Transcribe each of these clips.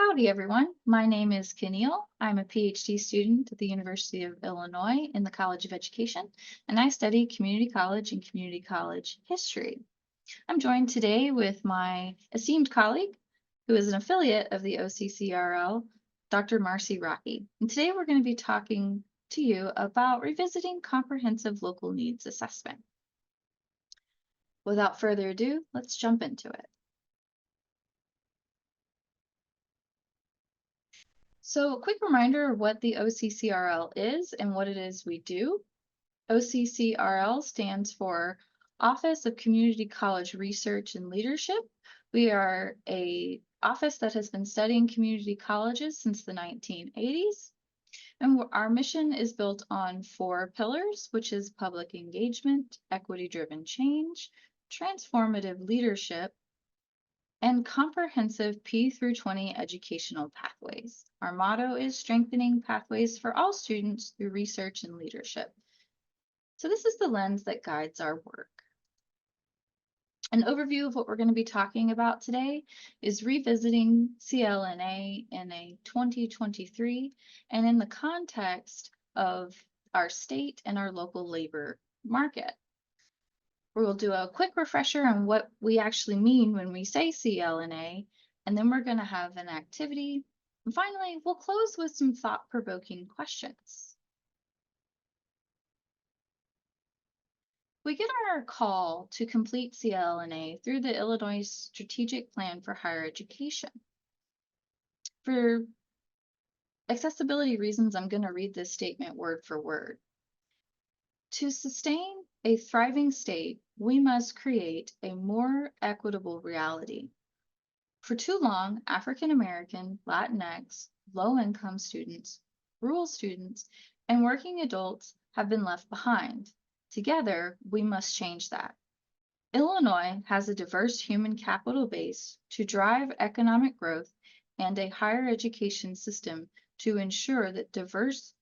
Howdy, everyone. My name is Kuneyl. I'm a PhD student at the University of Illinois in the College of Education, and I study community college and community college history. I'm joined today with my esteemed colleague, who is an affiliate of the OCCRL, Dr. Marci Rockey. And today we're going to be talking to you about revisiting comprehensive local needs assessment. Without further ado, let's jump into it. So a quick reminder of what the OCCRL is and what it is we do. OCCRL stands for Office of Community College Research and Leadership. We are an office that has been studying community colleges since the 1980s. And our mission is built on 4 pillars, which is public engagement, equity-driven change, transformative leadership, and comprehensive P through 20 educational pathways. Our motto is strengthening pathways for all students through research and leadership. So this is the lens that guides our work. An overview of what we're going to be talking about today is revisiting CLNA in a 2023 and in the context of our state and our local labor market. We'll do a quick refresher on what we actually mean when we say CLNA, and then we're going to have an activity. And finally, we'll close with some thought-provoking questions. We get our call to complete CLNA through the Illinois Strategic Plan for Higher Education. For accessibility reasons, I'm going to read this statement word for word. To sustain a thriving state, we must create a more equitable reality. For too long, African American, Latinx, low-income students, rural students, and working adults have been left behind. Together, we must change that. Illinois has a diverse human capital base to drive economic growth and a higher education system to ensure that diverse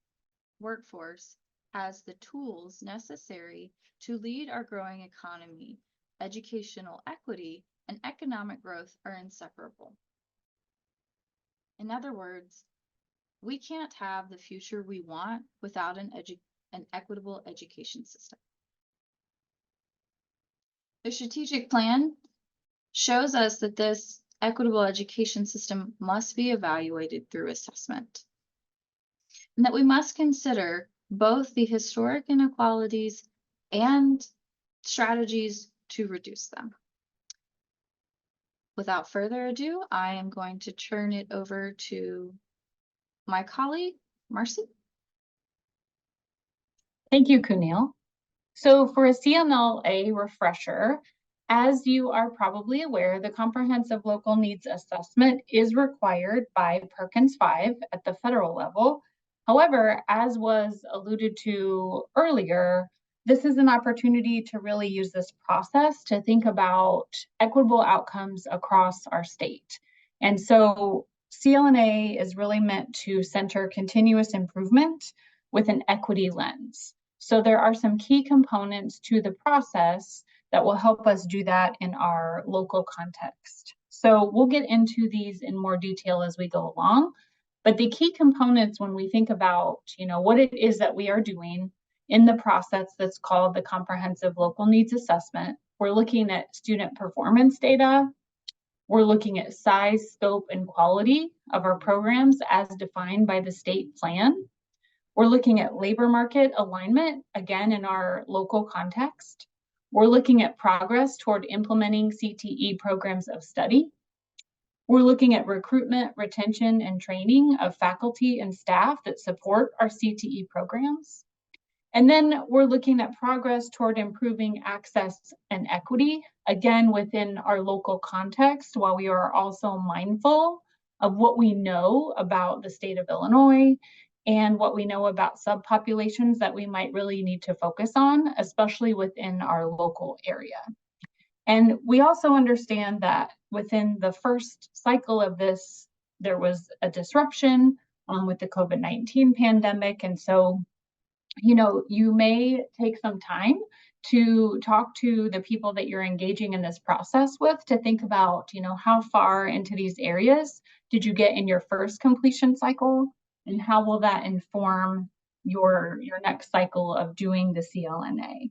workforce has the tools necessary to lead our growing economy. Educational equity and economic growth are inseparable. In other words, we can't have the future we want without an equitable education system. The strategic plan shows us that this equitable education system must be evaluated through assessment, and that we must consider both the historic inequalities and strategies to reduce them. Without further ado, I am going to turn it over to my colleague, Marci. Thank you, Kuneyl. So for a CLNA refresher, as you are probably aware, the Comprehensive Local Needs Assessment is required by Perkins 5 at the federal level. However, as was alluded to earlier, this is an opportunity to really use this process to think about equitable outcomes across our state. And so CLNA is really meant to center continuous improvement with an equity lens. So there are some key components to the process that will help us do that in our local context. So we'll get into these in more detail as we go along. But the key components when we think about, what it is that we are doing in the process that's called the Comprehensive Local Needs Assessment, we're looking at student performance data. We're looking at size, scope, and quality of our programs as defined by the state plan. We're looking at labor market alignment, again, in our local context. We're looking at progress toward implementing CTE programs of study. We're looking at recruitment, retention, and training of faculty and staff that support our CTE programs. And then we're looking at progress toward improving access and equity, again, within our local context, while we are also mindful of what we know about the state of Illinois and what we know about subpopulations that we might really need to focus on, especially within our local area. And we also understand that within the first cycle of this, there was a disruption with the COVID-19 pandemic. And so, you may take some time to talk to the people that you're engaging in this process with to think about, how far into these areas did you get in your first completion cycle, and how will that inform your next cycle of doing the CLNA.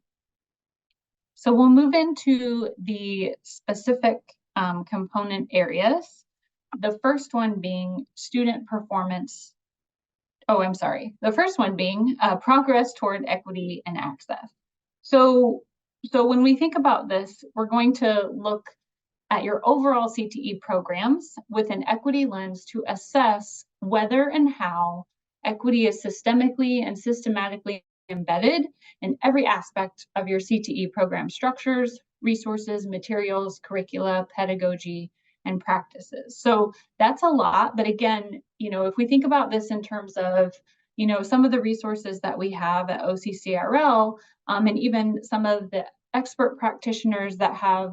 So we'll move into the specific component areas. The first one being student performance. Oh, I'm sorry. The first one being progress toward equity and access. So when we think about this, we're going to look at your overall CTE programs with an equity lens to assess whether and how equity is systemically and systematically embedded in every aspect of your CTE program structures, resources, materials, curricula, pedagogy, and practices. So that's a lot, but again, if we think about this in terms of, some of the resources that we have at OCCRL, and even some of the expert practitioners that have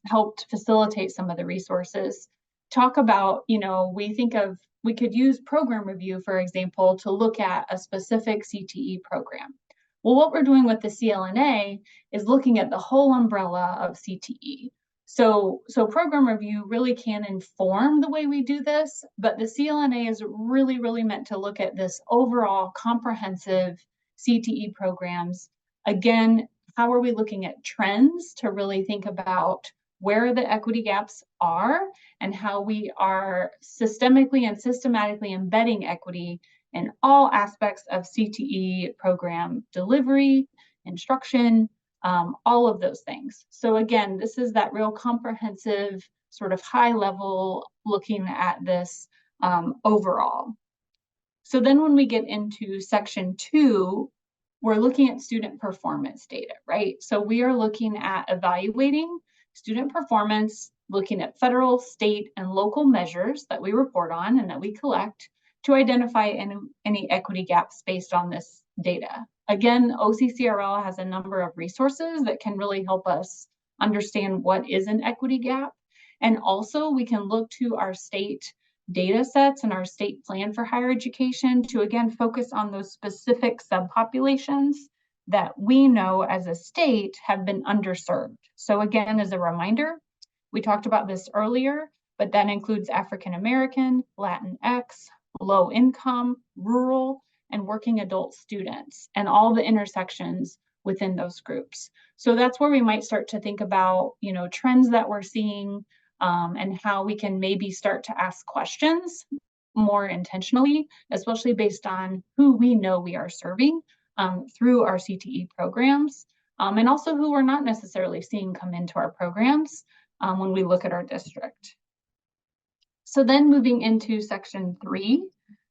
helped facilitate some of the resources, talk about, we could use program review, for example, to look at a specific CTE program. Well, what we're doing with the CLNA is looking at the whole umbrella of CTE. So program review really can inform the way we do this, but the CLNA is really, really meant to look at this overall comprehensive CTE programs. Again, how are we looking at trends to really think about where the equity gaps are and how we are systemically and systematically embedding equity in all aspects of CTE program delivery, instruction, all of those things. So again, this is that real comprehensive sort of high level looking at this overall. So then when we get into section 2, we're looking at student performance data, right? So we are looking at evaluating student performance, looking at federal, state, and local measures that we report on and that we collect to identify any equity gaps based on this data. Again, OCCRL has a number of resources that can really help us understand what is an equity gap. And also we can look to our state data sets and our state plan for higher education to again focus on those specific subpopulations that we know as a state have been underserved. So again, as a reminder, we talked about this earlier, but that includes African American, Latinx, low income, rural, and working adult students, and all the intersections within those groups. So that's where we might start to think about, trends that we're seeing, and how we can maybe start to ask questions more intentionally, especially based on who we know we are serving through our CTE programs, and also who we're not necessarily seeing come into our programs when we look at our district. So then moving into section 3,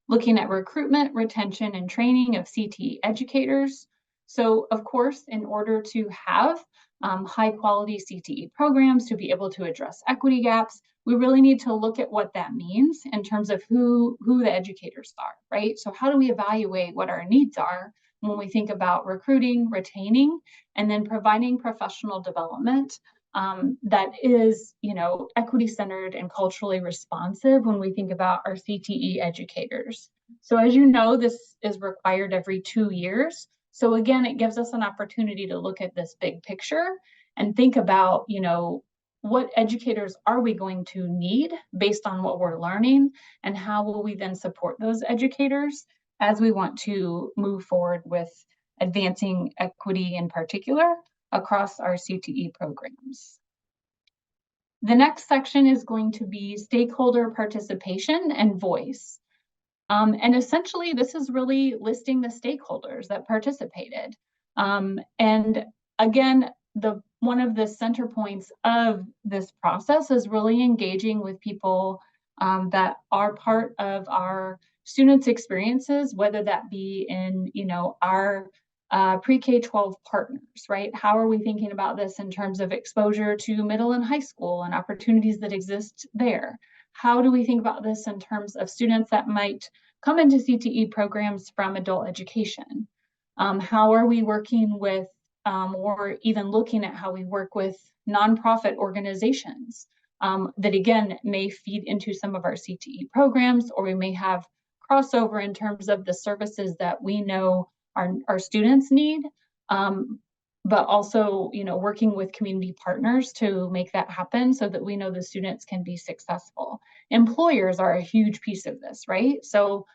looking at recruitment, retention, and training of CTE educators. So of course, in order to have high quality CTE programs to be able to address equity gaps, we really need to look at what that means in terms of who the educators are, right? So how do we evaluate what our needs are when we think about recruiting, retaining, and then providing professional development that is, equity centered and culturally responsive when we think about our CTE educators. So as you know, this is required every 2 years. So again, it gives us an opportunity to look at this big picture and think about, what educators are we going to need based on what we're learning, and how will we then support those educators as we want to move forward with advancing equity in particular across our CTE programs. The next section is going to be stakeholder participation and voice. And essentially, this is really listing the stakeholders that participated. And again, one of the center points of this process is really engaging with people that are part of our students' experiences, whether that be in, our pre-K-12 partners, right? How are we thinking about this in terms of exposure to middle and high school and opportunities that exist there? How do we think about this in terms of students that might come into CTE programs from adult education? How are we working with, or even looking at how we work with nonprofit organizations that again may feed into some of our CTE programs, or we may have crossover in terms of the services that we know our students need, but also, working with community partners to make that happen so that we know the students can be successful. Employers are a huge piece of this, right? So,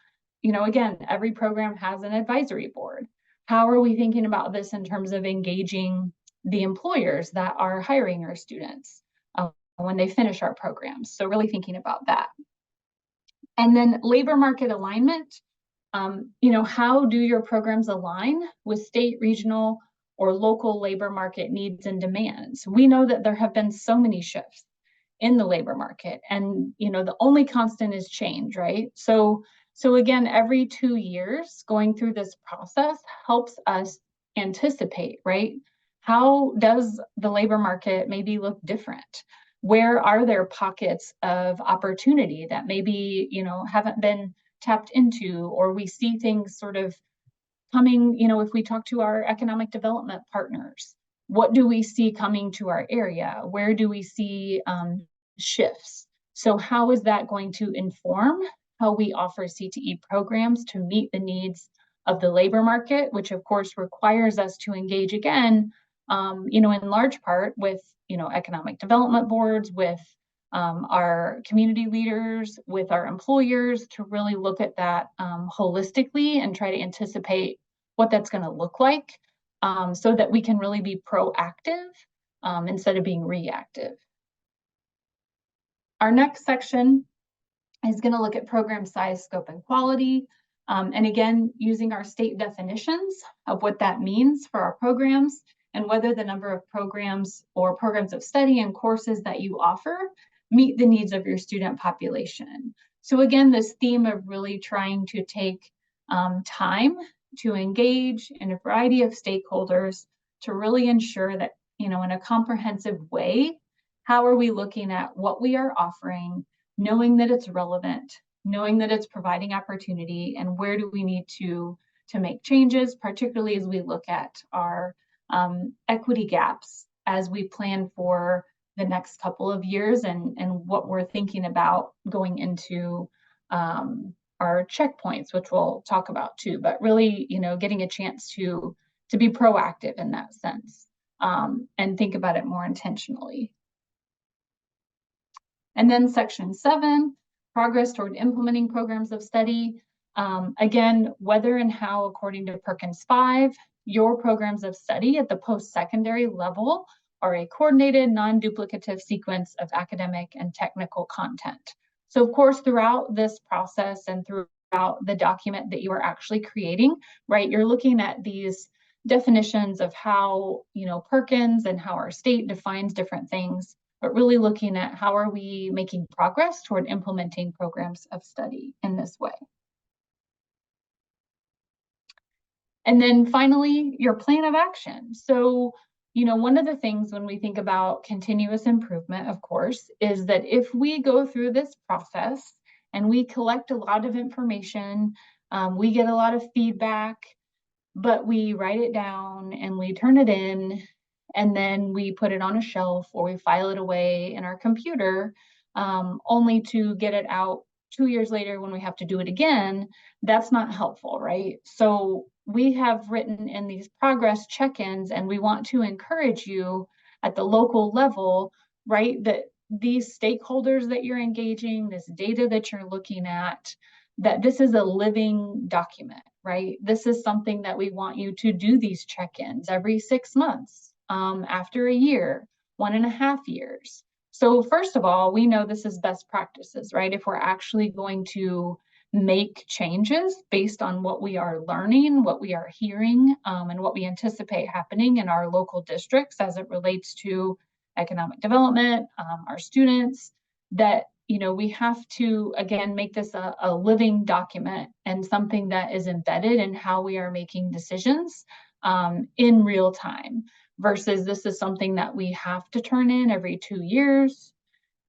again, every program has an advisory board. How are we thinking about this in terms of engaging the employers that are hiring our students when they finish our programs? So really thinking about that. And then labor market alignment. How do your programs align with state, regional, or local labor market needs and demands? We know that there have been so many shifts in the labor market, and the only constant is change, right? So again, every 2 years going through this process helps us anticipate, right? How does the labor market maybe look different? Where are there pockets of opportunity that maybe haven't been tapped into, or we see things sort of coming, if we talk to our economic development partners, what do we see coming to our area? Where do we see shifts? So how is that going to inform how we offer CTE programs to meet the needs of the labor market, which of course requires us to engage again, in large part with, economic development boards, with our community leaders, with our employers, to really look at that holistically and try to anticipate what that's going to look like, so that we can really be proactive instead of being reactive. Our next section is going to look at program size, scope, and quality. And again, using our state definitions of what that means for our programs and whether the number of programs or programs of study and courses that you offer meet the needs of your student population. So again, this theme of really trying to take time to engage in a variety of stakeholders to really ensure that, in a comprehensive way, how are we looking at what we are offering, knowing that it's relevant, knowing that it's providing opportunity, and where do we need to make changes, particularly as we look at our equity gaps as we plan for the next couple of years, and what we're thinking about going into our checkpoints, which we'll talk about too, but really, getting a chance to be proactive in that sense, and think about it more intentionally. And then section 7, progress toward implementing programs of study. Again, whether and how, according to Perkins 5, your programs of study at the post-secondary level are a coordinated, non-duplicative sequence of academic and technical content. So of course, throughout this process and throughout the document that you are actually creating, right, you're looking at these definitions of how, Perkins and how our state defines different things, but really looking at how are we making progress toward implementing programs of study in this way. And then finally, your plan of action. So, one of the things when we think about continuous improvement, of course, is that if we go through this process and we collect a lot of information, we get a lot of feedback, but we write it down and we turn it in, and then we put it on a shelf or we file it away in our computer, only to get it out 2 years later when we have to do it again, that's not helpful, right? So we have written in these progress check-ins, and we want to encourage you at the local level, right, that these stakeholders that you're engaging, this data that you're looking at, that this is a living document, right? This is something that we want you to do these check-ins every 6 months, after a year, 1.5 years. So first of all, we know this is best practices, right? If we're actually going to make changes based on what we are learning, what we are hearing, and what we anticipate happening in our local districts as it relates to economic development, our students, that we have to, again, make this a living document and something that is embedded in how we are making decisions in real time, versus this is something that we have to turn in every 2 years.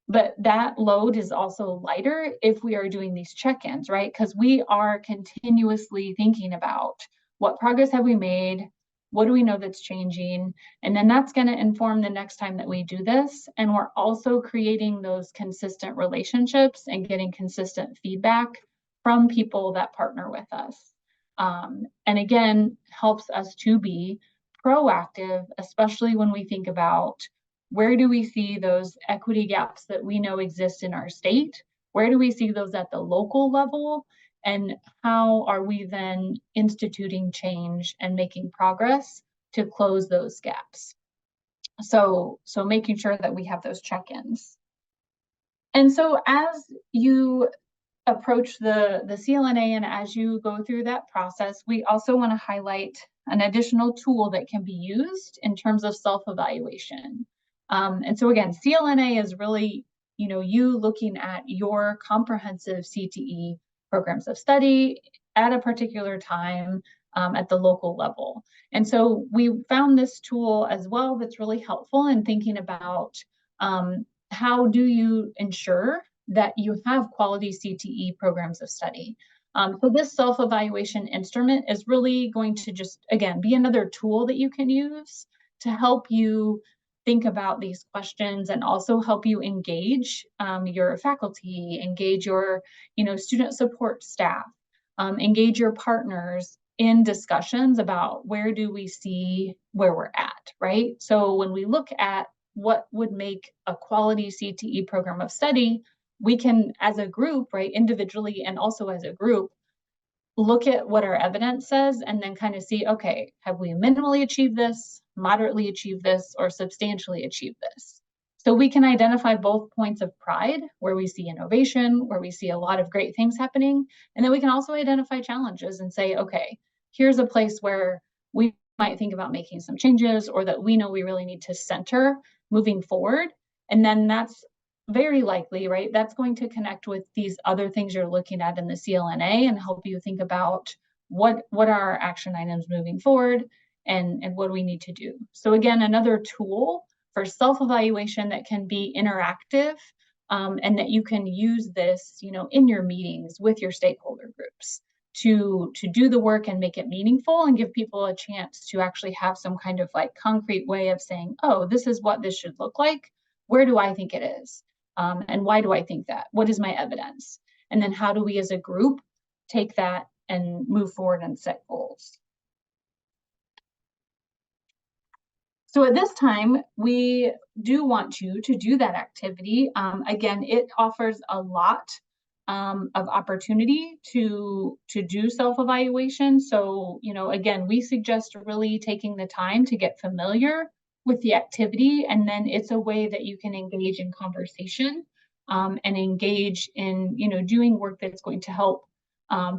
But that load is also lighter if we are doing these check-ins, right? Because we are continuously thinking about what progress have we made, what do we know that's changing, and then that's going to inform the next time that we do this. And we're also creating those consistent relationships and getting consistent feedback from people that partner with us. And again, helps us to be proactive, especially when we think about where do we see those equity gaps that we know exist in our state? Where do we see those at the local level? And how are we then instituting change and making progress to close those gaps? So making sure that we have those check-ins. And so as you approach the CLNA and as you go through that process, we also want to highlight an additional tool that can be used in terms of self-evaluation. And so again, CLNA is really, you looking at your comprehensive CTE programs of study at a particular time at the local level. And so we found this tool as well that's really helpful in thinking about how do you ensure that you have quality CTE programs of study. So this self-evaluation instrument is really going to just, again, be another tool that you can use to help you think about these questions and also help you engage your faculty, engage your student support staff, engage your partners in discussions about where do we see where we're at, right? So when we look at what would make a quality CTE program of study, we can, as a group, right, individually and also as a group, look at what our evidence says and then kind of see, okay, have we minimally achieved this, moderately achieved this, or substantially achieved this? So we can identify both points of pride, where we see innovation, where we see a lot of great things happening, and then we can also identify challenges and say, okay, here's a place where we might think about making some changes, or that we know we really need to center moving forward. And then that's very likely, right? That's going to connect with these other things you're looking at in the CLNA and help you think about what are our action items moving forward and what do we need to do. So again, another tool for self-evaluation that can be interactive and that you can use this, in your meetings with your stakeholder groups to do the work and make it meaningful and give people a chance to actually have some kind of like concrete way of saying, oh, this is what this should look like. Where do I think it is? And why do I think that? What is my evidence? And then how do we as a group take that and move forward and set goals? So at this time, we do want you to do that activity. Again, it offers a lot of opportunity to do self-evaluation. So, again, we suggest really taking the time to get familiar with the activity, and then it's a way that you can engage in conversation and engage in, doing work that's going to help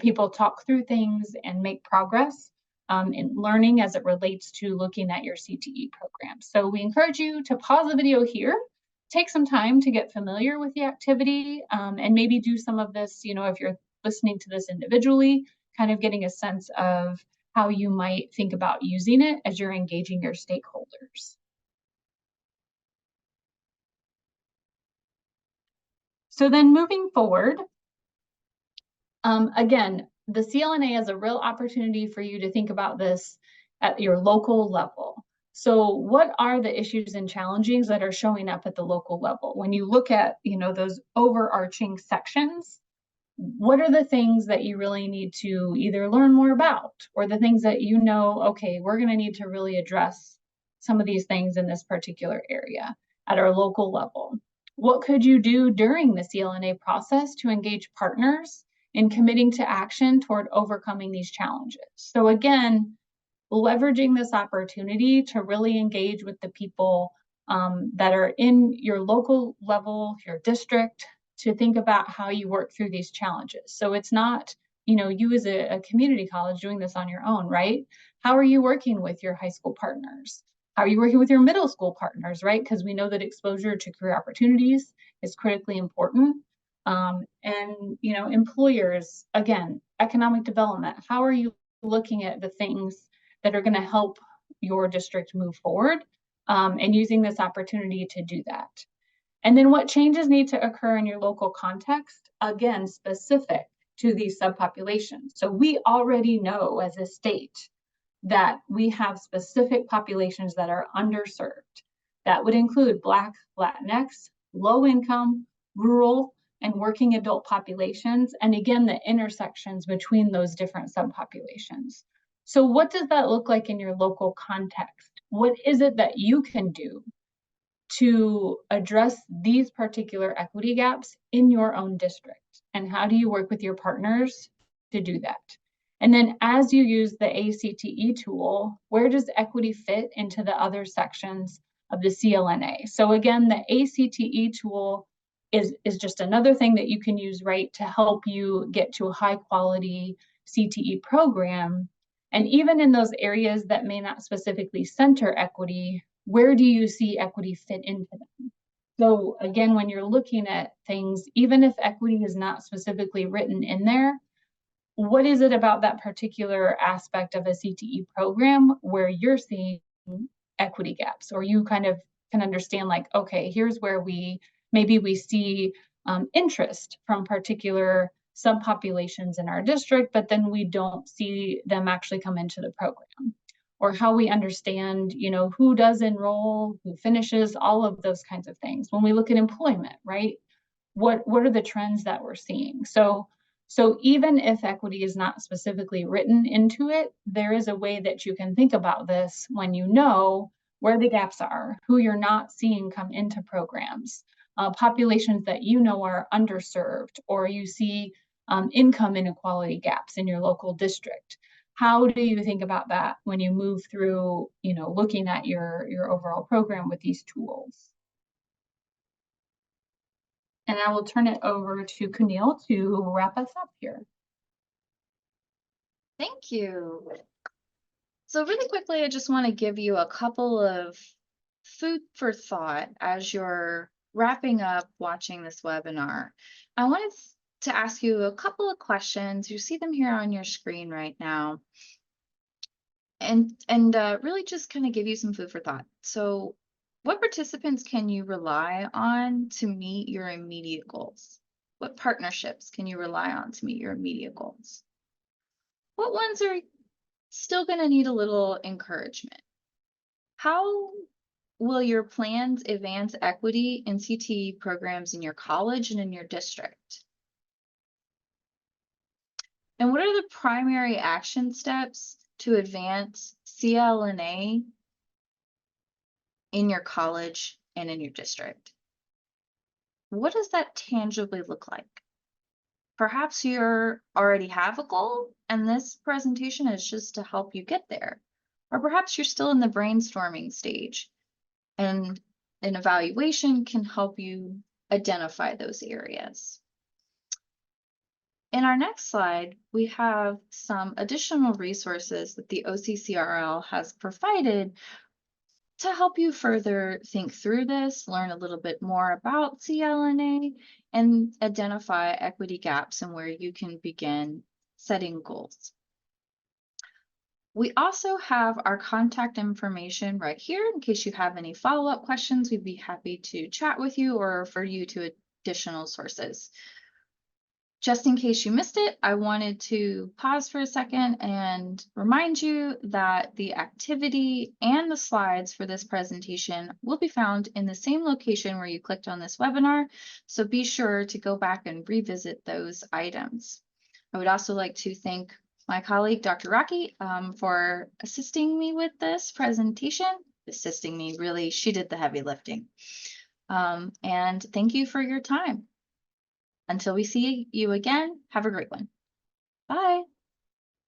people talk through things and make progress in learning as it relates to looking at your CTE program. So we encourage you to pause the video here, take some time to get familiar with the activity, and maybe do some of this, if you're listening to this individually, kind of getting a sense of how you might think about using it as you're engaging your stakeholders. So then moving forward, again, the CLNA is a real opportunity for you to think about this at your local level. So what are the issues and challenges that are showing up at the local level? When you look at, those overarching sections, what are the things that you really need to either learn more about, or the things that okay, we're going to need to really address some of these things in this particular area at our local level? What could you do during the CLNA process to engage partners in committing to action toward overcoming these challenges? So again, leveraging this opportunity to really engage with the people that are in your local level, your district, to think about how you work through these challenges. So it's not, you as a community college doing this on your own, right? How are you working with your high school partners? How are you working with your middle school partners, right? Because we know that exposure to career opportunities is critically important. And, employers, again, economic development, how are you looking at the things that are going to help your district move forward and using this opportunity to do that? And then what changes need to occur in your local context, again, specific to these subpopulations. So we already know as a state that we have specific populations that are underserved. That would include Black, Latinx, low income, rural, and working adult populations. And again, the intersections between those different subpopulations. So what does that look like in your local context? What is it that you can do to address these particular equity gaps in your own district? And how do you work with your partners to do that? And then as you use the ACTE tool, where does equity fit into the other sections of the CLNA? So again, the ACTE tool is just another thing that you can use, right, to help you get to a high quality CTE program. And even in those areas that may not specifically center equity, where do you see equity fit into them? So again, when you're looking at things, even if equity is not specifically written in there, what is it about that particular aspect of a CTE program where you're seeing equity gaps, or you kind of can understand like, okay, here's where maybe we see interest from particular subpopulations in our district, but then we don't see them actually come into the program, or how we understand, who does enroll, who finishes, all of those kinds of things. When we look at employment, right? What are the trends that we're seeing? So even if equity is not specifically written into it, there is a way that you can think about this when you know where the gaps are, who you're not seeing come into programs, populations that you know are underserved, or you see income inequality gaps in your local district. How do you think about that when you move through, looking at your overall program with these tools? And I will turn it over to Kuneyl to wrap us up here. Thank you. So really quickly, I just want to give you a couple of food for thought as you're wrapping up watching this webinar. I wanted to ask you a couple of questions. You see them here on your screen right now. And really just kind of give you some food for thought. So what participants can you rely on to meet your immediate goals? What partnerships can you rely on to meet your immediate goals? What ones are still going to need a little encouragement? How will your plans advance equity in CTE programs in your college and in your district? And what are the primary action steps to advance CLNA in your college and in your district? What does that tangibly look like? Perhaps you already have a goal and this presentation is just to help you get there. Or perhaps you're still in the brainstorming stage and an evaluation can help you identify those areas. In our next slide, we have some additional resources that the OCCRL has provided to help you further think through this, learn a little bit more about CLNA, and identify equity gaps and where you can begin setting goals. We also have our contact information right here in case you have any follow-up questions. We'd be happy to chat with you or refer you to additional sources. Just in case you missed it, I wanted to pause for a second and remind you that the activity and the slides for this presentation will be found in the same location where you clicked on this webinar, so be sure to go back and revisit those items. I would also like to thank my colleague, Dr. Rockey, for assisting me with this presentation. Assisting me, really, she did the heavy lifting. And thank you for your time. Until we see you again, have a great one. Bye.